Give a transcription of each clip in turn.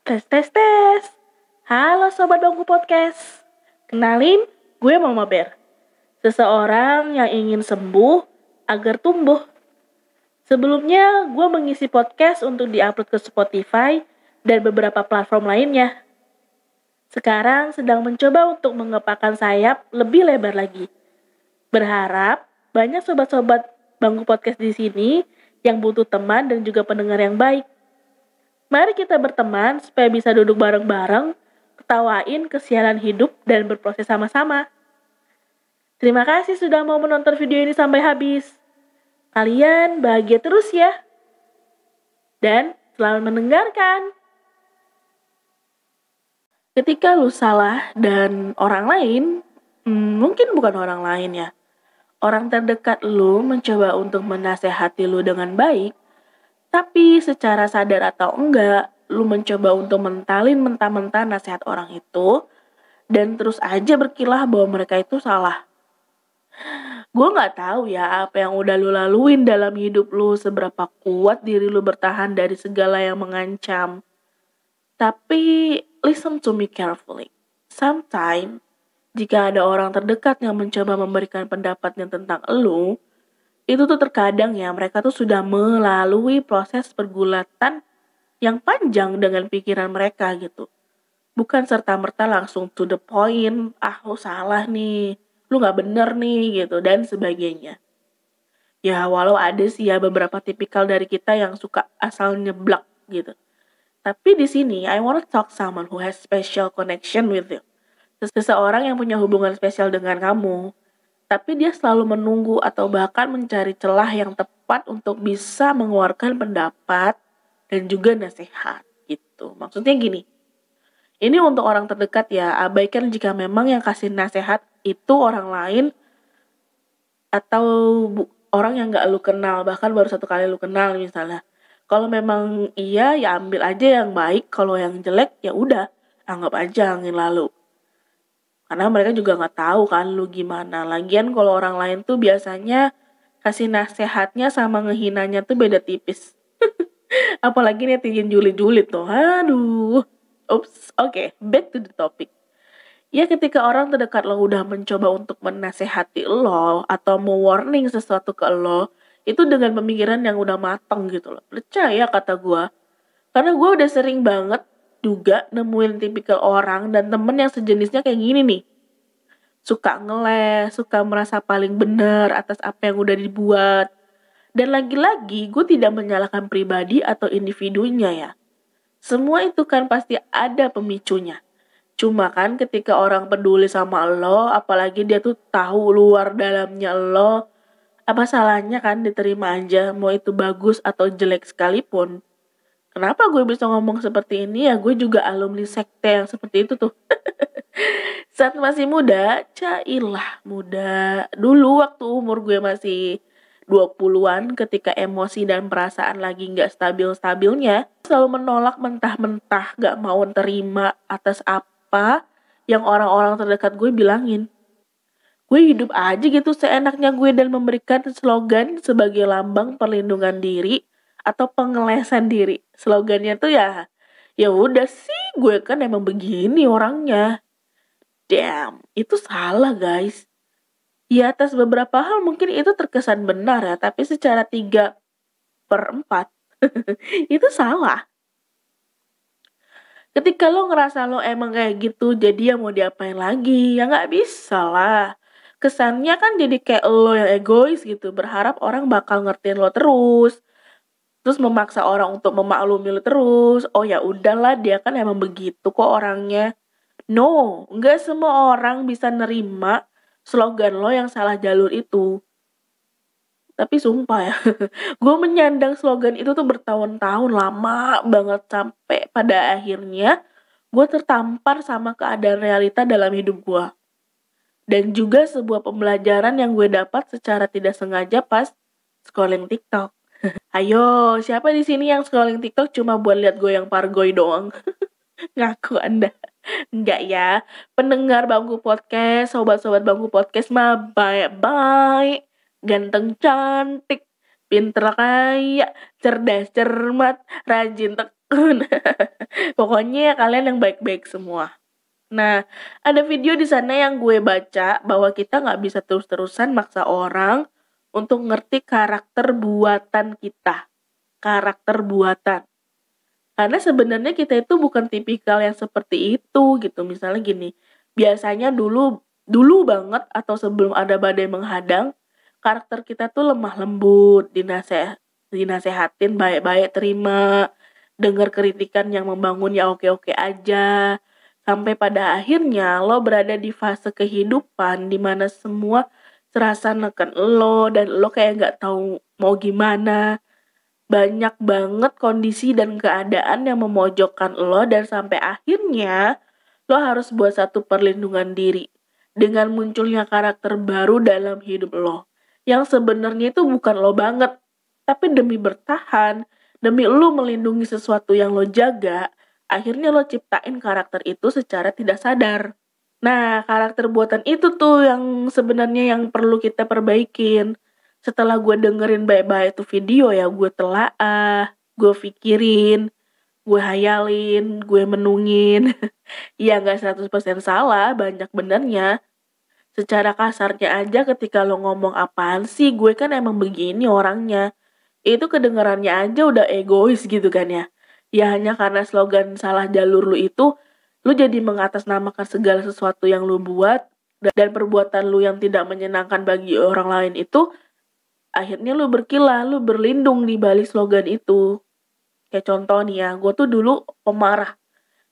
Tes, tes, tes. Halo Sobat Bangku Podcast. Kenalin, gue Mama Bear. Seseorang yang ingin sembuh agar tumbuh. Sebelumnya, gue mengisi podcast untuk diupload ke Spotify dan beberapa platform lainnya. Sekarang sedang mencoba untuk mengepakkan sayap lebih lebar lagi. Berharap banyak sobat-sobat Bangku Podcast di sini yang butuh teman dan juga pendengar yang baik. Mari kita berteman supaya bisa duduk bareng-bareng, ketawain kesialan hidup dan berproses sama-sama. Terima kasih sudah mau menonton video ini sampai habis. Kalian bahagia terus ya. Dan selamat mendengarkan. Ketika lu salah dan orang lain, mungkin bukan orang lain ya. Orang terdekat lu mencoba untuk menasehati lu dengan baik, tapi secara sadar atau enggak, lu mencoba untuk mentalin mentah-mentah nasihat orang itu, dan terus aja berkilah bahwa mereka itu salah. Gue gak tahu ya apa yang udah lu laluin dalam hidup lu, seberapa kuat diri lu bertahan dari segala yang mengancam. Tapi listen to me carefully. Sometimes, jika ada orang terdekat yang mencoba memberikan pendapatnya tentang lu, itu tuh terkadang ya mereka tuh sudah melalui proses pergulatan yang panjang dengan pikiran mereka gitu. Bukan serta-merta langsung to the point, lu salah nih, lu gak bener nih gitu, dan sebagainya. Ya walau ada sih ya beberapa tipikal dari kita yang suka asal nyeblak gitu. Tapi di sini, I wanna talk someone who has special connection with you. Seseorang yang punya hubungan spesial dengan kamu, tapi dia selalu menunggu atau bahkan mencari celah yang tepat untuk bisa mengeluarkan pendapat dan juga nasihat gitu. Maksudnya gini, ini untuk orang terdekat ya, abaikan jika memang yang kasih nasihat itu orang lain atau orang yang gak lu kenal, bahkan baru satu kali lu kenal misalnya. Kalau memang iya ya ambil aja yang baik, kalau yang jelek ya udah anggap aja angin lalu. Karena mereka juga nggak tahu kan lu gimana. Lagian kalau orang lain tuh biasanya kasih nasihatnya sama ngehinanya tuh beda tipis. Apalagi netizen julid-julid tuh. Aduh. Oke, back to the topic. Ya ketika orang terdekat lo udah mencoba untuk menasehati lo atau mau warning sesuatu ke lo, itu dengan pemikiran yang udah mateng gitu loh. Percaya kata gue. Karena gue udah sering banget juga nemuin tipikal orang dan temen yang sejenisnya kayak gini nih. Suka ngeles, suka merasa paling benar atas apa yang udah dibuat. Dan lagi-lagi gue tidak menyalahkan pribadi atau individunya ya. Semua itu kan pasti ada pemicunya. Cuma kan ketika orang peduli sama lo, apalagi dia tuh tahu luar dalamnya lo, apa salahnya kan diterima aja, mau itu bagus atau jelek sekalipun. Kenapa gue bisa ngomong seperti ini ya, gue juga alumni sekte yang seperti itu tuh. Saat masih muda, cailah muda. Dulu waktu umur gue masih 20-an, ketika emosi dan perasaan lagi gak stabil-stabilnya, selalu menolak mentah-mentah, gak mau terima atas apa yang orang-orang terdekat gue bilangin. Gue hidup aja gitu seenaknya gue dan memberikan slogan sebagai lambang perlindungan diri atau pengelesan diri. Slogannya tuh ya udah sih gue kan emang begini orangnya. Damn, itu salah guys. Ya atas beberapa hal mungkin itu terkesan benar ya, tapi secara 3/4 itu salah. Ketika lo ngerasa lo emang kayak gitu, jadi ya mau diapain lagi? Ya gak bisa lah. Kesannya kan jadi kayak lo yang egois gitu, berharap orang bakal ngertiin lo terus memaksa orang untuk memaklumi lo terus. Oh ya udahlah, dia kan emang begitu kok orangnya. No, nggak semua orang bisa nerima slogan lo yang salah jalur itu. Tapi sumpah ya, gue menyandang slogan itu tuh bertahun-tahun, lama banget, sampai pada akhirnya gue tertampar sama keadaan realita dalam hidup gue. Dan juga sebuah pembelajaran yang gue dapat secara tidak sengaja pas scrolling TikTok. Ayo, siapa di sini yang scrolling TikTok cuma buat lihat gue yang pargoy doang? Ngaku Anda. Enggak ya. Pendengar Bangku Podcast, sobat-sobat Bangku Podcast mah baik-baik, ganteng cantik, pinter kaya, cerdas cermat, rajin tekun. Pokoknya kalian yang baik-baik semua. Nah, ada video di sana yang gue baca bahwa kita nggak bisa terus-terusan maksa orang untuk ngerti karakter buatan kita. Karakter buatan. Karena sebenarnya kita itu bukan tipikal yang seperti itu gitu. Misalnya gini, biasanya dulu dulu banget atau sebelum ada badai menghadang, karakter kita tuh lemah lembut, dinasehatin baik-baik, terima, dengar kritikan yang membangun ya oke-oke aja. Sampai pada akhirnya lo berada di fase kehidupan di mana semua serasa neken lo dan lo kayak nggak tahu mau gimana. Banyak banget kondisi dan keadaan yang memojokkan lo dan sampai akhirnya lo harus buat satu perlindungan diri dengan munculnya karakter baru dalam hidup lo yang sebenarnya itu bukan lo banget, tapi demi bertahan, demi lo melindungi sesuatu yang lo jaga, akhirnya lo ciptain karakter itu secara tidak sadar. Nah, karakter buatan itu tuh yang sebenarnya yang perlu kita perbaikin. Setelah gue dengerin baik-baik tuh video ya, gue telaah, gue pikirin, gue hayalin, gue menungin. Ya nggak 100% salah, banyak benernya. Secara kasarnya aja ketika lo ngomong apaan sih, gue kan emang begini orangnya. Itu kedengarannya aja udah egois gitu kan ya. Ya hanya karena slogan salah jalur lu itu, lu jadi mengatasnamakan segala sesuatu yang lu buat, dan perbuatan lu yang tidak menyenangkan bagi orang lain itu, akhirnya lu berkilah, lu berlindung di balik slogan itu. Kayak contoh nih ya, gue tuh dulu pemarah.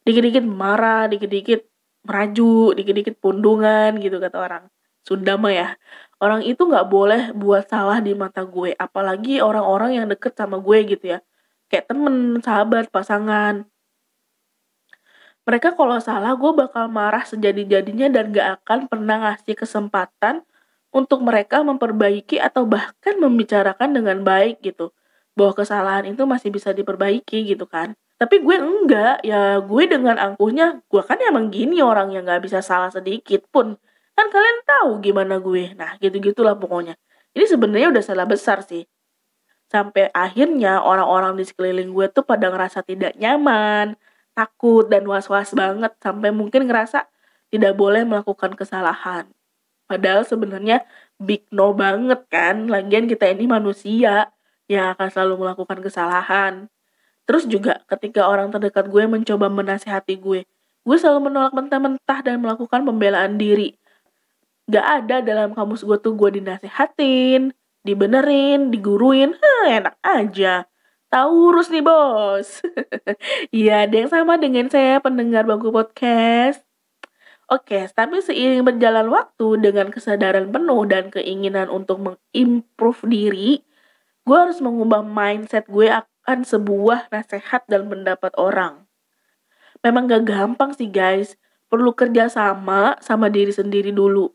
Dikit-dikit marah, dikit-dikit merajuk, dikit-dikit pundungan gitu kata orang. Sunda mah ya. Orang itu nggak boleh buat salah di mata gue. Apalagi orang-orang yang deket sama gue gitu ya. Kayak temen, sahabat, pasangan. Mereka kalau salah gue bakal marah sejadi-jadinya dan gak akan pernah ngasih kesempatan untuk mereka memperbaiki atau bahkan membicarakan dengan baik gitu. Bahwa kesalahan itu masih bisa diperbaiki gitu kan. Tapi gue enggak, ya gue dengan angkuhnya, gue kan emang gini orang yang gak bisa salah sedikit pun. Kan kalian tahu gimana gue. Nah gitu-gitulah pokoknya. Ini sebenarnya udah salah besar sih. Sampai akhirnya orang-orang di sekeliling gue tuh pada ngerasa tidak nyaman, takut, dan was-was banget. Sampai mungkin ngerasa tidak boleh melakukan kesalahan. Padahal sebenarnya big no banget kan. Lagian kita ini manusia yang akan selalu melakukan kesalahan. Terus juga ketika orang terdekat gue mencoba menasehati gue selalu menolak mentah-mentah dan melakukan pembelaan diri. Gak ada dalam kamus gue tuh gue dinasehatin, dibenerin, diguruin, enak aja. Taurus nih bos. Iya, ada yang sama dengan saya pendengar Bangku Podcast. Oke, tapi seiring berjalan waktu dengan kesadaran penuh dan keinginan untuk mengimprove diri, gue harus mengubah mindset gue akan sebuah nasihat dan pendapat orang. Memang gak gampang sih guys, perlu kerja sama diri sendiri dulu.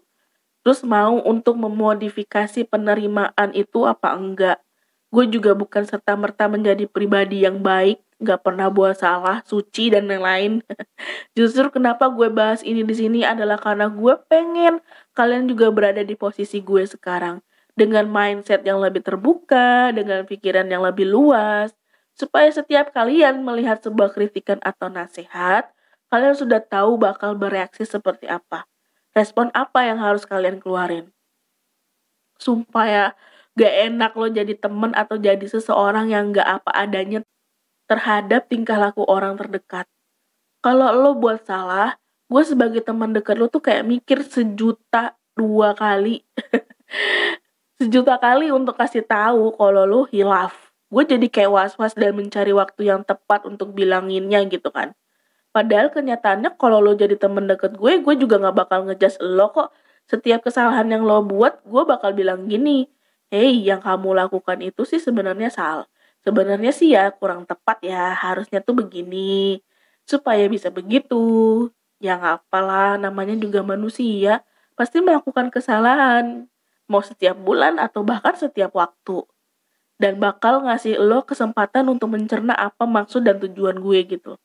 Terus mau untuk memodifikasi penerimaan itu apa enggak. Gue juga bukan serta-merta menjadi pribadi yang baik, gak pernah buat salah, suci, dan lain-lain. Justru kenapa gue bahas ini di sini adalah karena gue pengen kalian juga berada di posisi gue sekarang. Dengan mindset yang lebih terbuka, dengan pikiran yang lebih luas, supaya setiap kalian melihat sebuah kritikan atau nasihat, kalian sudah tahu bakal bereaksi seperti apa. Respon apa yang harus kalian keluarin. Sumpah ya, gak enak lo jadi temen atau jadi seseorang yang gak apa adanya terhadap tingkah laku orang terdekat. Kalau lo buat salah, gue sebagai teman dekat lo tuh kayak mikir 1.000.000 kali. 1.000.000 kali untuk kasih tahu kalau lo hilaf. Gue jadi kayak was-was dan mencari waktu yang tepat untuk bilanginnya gitu kan. Padahal kenyataannya kalau lo jadi temen deket gue juga gak bakal ngejudge lo kok. Setiap kesalahan yang lo buat, gue bakal bilang gini, hey, yang kamu lakukan itu sih sebenarnya salah. Sebenarnya sih ya kurang tepat ya, harusnya tuh begini. Supaya bisa begitu. Ya gak apalah, namanya juga manusia. Pasti melakukan kesalahan. Mau setiap bulan atau bahkan setiap waktu. Dan bakal ngasih lo kesempatan untuk mencerna apa maksud dan tujuan gue gitu.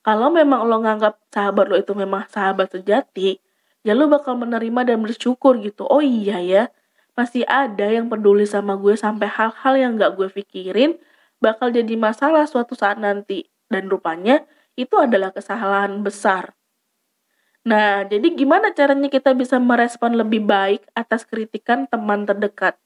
Kalau memang lo nganggap sahabat lo itu memang sahabat sejati, ya lo bakal menerima dan bersyukur gitu. Oh iya ya, masih ada yang peduli sama gue sampai hal-hal yang gak gue pikirin bakal jadi masalah suatu saat nanti. dan rupanya itu adalah kesalahan besar. Nah, jadi gimana caranya kita bisa merespon lebih baik atas kritikan teman terdekat?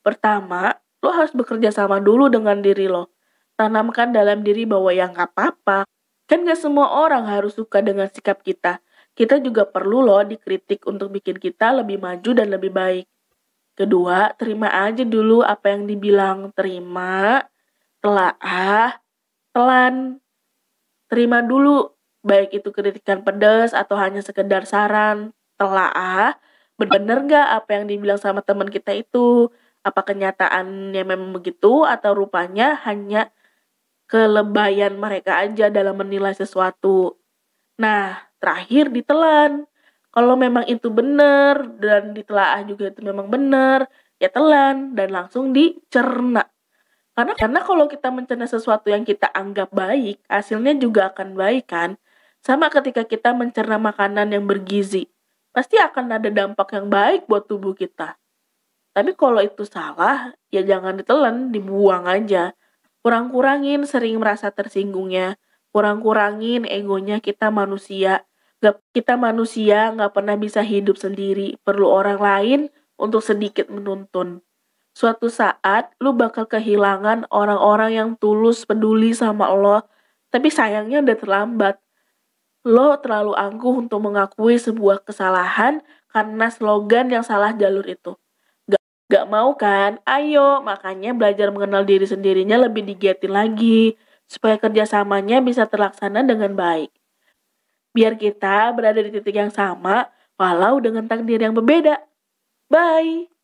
Pertama, lo harus bekerja sama dulu dengan diri lo. Tanamkan dalam diri bahwa ya nggak apa-apa. Kan nggak semua orang harus suka dengan sikap kita. Kita juga perlu loh dikritik untuk bikin kita lebih maju dan lebih baik. Kedua, terima aja dulu apa yang dibilang. Terima, telaah, telan. Terima dulu, baik itu kritikan pedas atau hanya sekedar saran. Telaah, bener nggak apa yang dibilang sama teman kita itu? Apa kenyataannya memang begitu atau rupanya hanya kelebayan mereka aja dalam menilai sesuatu? Nah, terakhir ditelan. Kalau memang itu benar dan ditelaah juga itu memang benar, ya telan dan langsung dicerna. Karena kalau kita mencerna sesuatu yang kita anggap baik, hasilnya juga akan baik kan? Sama ketika kita mencerna makanan yang bergizi, pasti akan ada dampak yang baik buat tubuh kita. Tapi kalau itu salah, ya jangan ditelan, dibuang aja. Kurang-kurangin sering merasa tersinggungnya, kurang-kurangin egonya kita manusia. Kita manusia nggak pernah bisa hidup sendiri, perlu orang lain untuk sedikit menuntun. Suatu saat, lu bakal kehilangan orang-orang yang tulus peduli sama lo, tapi sayangnya udah terlambat. Lo terlalu angkuh untuk mengakui sebuah kesalahan karena slogan yang salah jalur itu. Gak mau kan? Ayo, makanya belajar mengenal diri sendirinya lebih digiatin lagi, supaya kerjasamanya bisa terlaksana dengan baik. Biar kita berada di titik yang sama, walau dengan takdir yang berbeda. Bye!